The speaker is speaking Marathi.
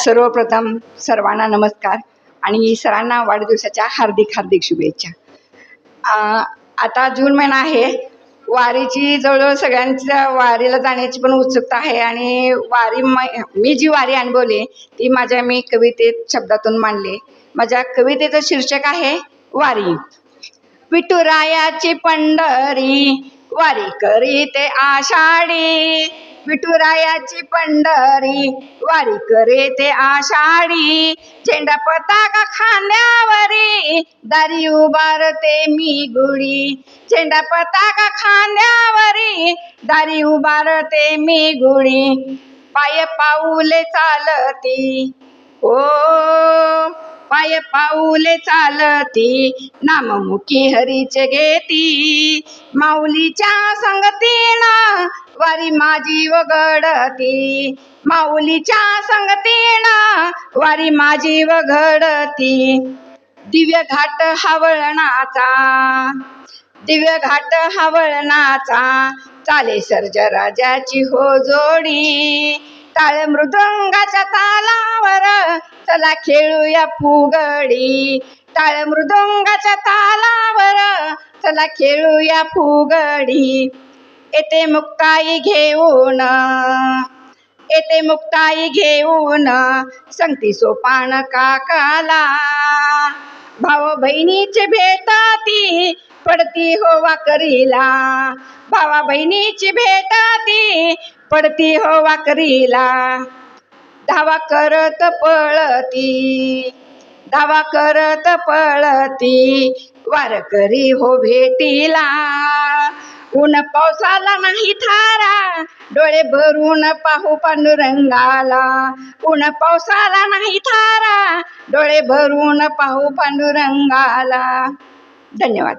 सर्वप्रथम सर्वांना नमस्कार आणि सरांना वाढदिवसाच्या हार्दिक हार्दिक शुभेच्छा. आता जून महिना आहे. वारीची जवळजवळ सगळ्यांच्या वारीला जाण्याची पण उत्सुकता आहे आणि मी जी वारी अनुभवली ती मी कवितेत शब्दातून मांडले. माझ्या कवितेचं शीर्षक आहे वारी. विठुरायाची पंढरी वारी करीते आषाढी, विठुरायाची पंढरी वारी करीते आषाढी. झेंडा पताका खांद्यावरी दारी उभारते मी गुढी, झेंडा पताका खांद्यावरी दारी उभारते मी गुढी. पाय पाऊले चालती ओ पाय पाऊले चालती नाममुखी हरीचे घेती. माऊलीच्या संगतीनं वारी माझी वगडती, माऊलीच्या संगतीनं वारी माझी वगडती. दिव्य घाट हावळणाचा, दिव्य घाट हावळणाचा चाले सर्जराजाची हो जोडी. टाळ मृदंगाच्या तालावर चला खेळूया फुगडी, टाळ मृदंगाच्या तालावर चला खेळूया फुगडी. येते मुक्ताई घेऊन, येते मुक्ताई घेऊन संगती सोपान काकाला. भाव बहिणीची भेटती पडती हो वाकरीला, भावा बहिणीची भेटती पडती हो वाकरीला. धावा करत पळती, धावा करत पळती वारकरी हो भेटीला. ऊन पावसाला नाही थारा डोळे भरून पाहू पांडुरंगाला, ऊन पावसाला नाही थारा डोळे भरून पाहू पांडुरंगाला. धन्यवाद.